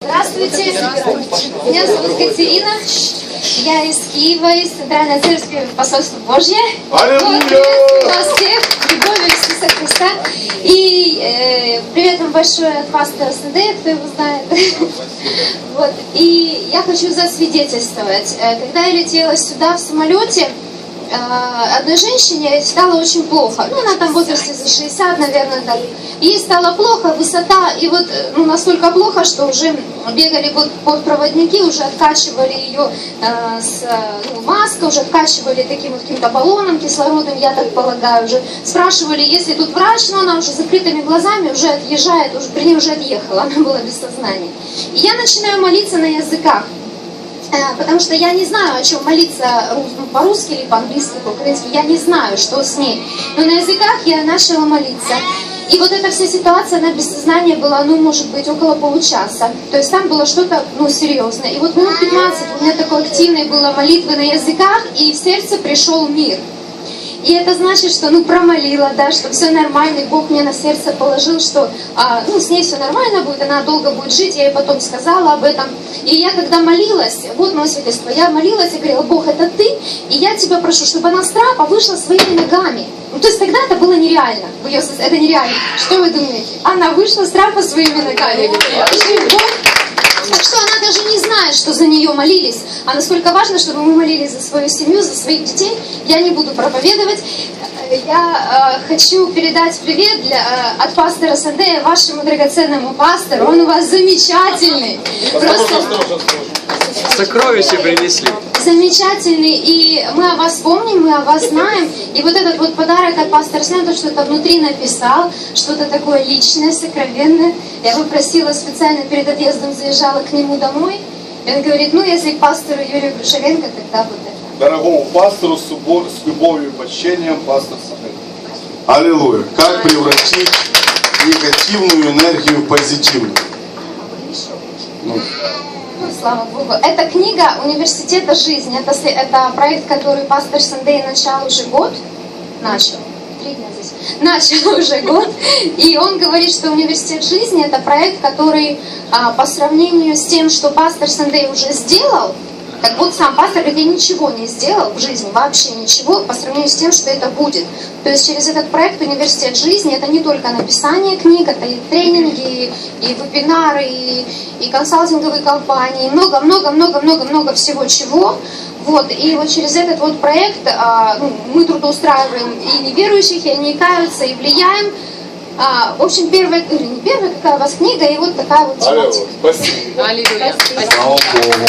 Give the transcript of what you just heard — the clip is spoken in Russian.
Здравствуйте, меня зовут Катерина, я из Киева, из Центральной Церкви Посольства Божье. Приветствую вас всех, любовью Иисуса Христа. И привет вам большое от пастора Сандея, кто его знает. Вот. И я хочу засвидетельствовать. Когда я летела сюда в самолете, одной женщине стало очень плохо. Ну, она там в возрасте за 60, наверное, так. Ей стало плохо, высота, и вот настолько плохо, что уже бегали вот бортпроводники, уже откачивали ее с маской, уже откачивали таким вот каким-то баллоном кислородным, я так полагаю, уже спрашивали, если тут врач, но она уже с закрытыми глазами уже отъезжает, уже, вернее, уже отъехала, она была без сознания. И я начинаю молиться на языках. Потому что я не знаю, о чем молиться по-русски или по-английски, по-украински. Я не знаю, что с ней. Но на языках я начала молиться. И вот эта вся ситуация, она без сознания была, может быть, около получаса. То есть там было что-то, серьезное. И вот минут 15 у меня такой активной была молитва на языках, и в сердце пришел мир. И это значит, что промолила, да, что все нормально, и Бог мне на сердце положил, что с ней все нормально будет, она долго будет жить, я ей потом сказала об этом. И я когда молилась, вот мое свидетельство, я молилась и говорила: Бог, это ты, и я тебя прошу, чтобы она с трапа вышла своими ногами. То есть тогда это было нереально, это нереально. Что вы думаете? Она вышла с трапа своими ногами. Так что она даже не знает, что за нее молились. А насколько важно, чтобы мы молились за свою семью, за своих детей, я не буду проповедовать. Я хочу передать привет от пастора Сандея, вашему драгоценному пастору. Он у вас замечательный. Просто сокровища принесли. Замечательный. И мы о вас помним, мы о вас знаем. И вот этот вот подарок от пастора Сандея, то, что-то внутри написал, что-то такое личное, сокровенное. Я попросила специально перед отъездом, заезжала к нему домой. И он говорит: если к пастору Юрию Грушевенко, тогда вот это. Дорогому пастору с любовью и почтением, пастор Сандей. Аллилуйя. Как превратить негативную энергию в позитивную? Слава Богу. Эта книга «Университета жизни». Это проект, который пастор Сандей начал уже год. Начал уже год. И он говорит, что «Университет жизни» — это проект, который по сравнению с тем, что пастор Сандей уже сделал, так вот сам пастор говорит: я ничего не сделал в жизни, вообще ничего, по сравнению с тем, что это будет. То есть через этот проект «Университет жизни» это не только написание книг, это и тренинги, и вебинары, и консалтинговые компании, много всего чего. Вот, и вот через этот вот проект мы трудоустраиваем и неверующих, и они каются, и влияем. В общем, какая у вас книга, и вот такая вот тематика. Спасибо. Аллилуйя. Слава Богу.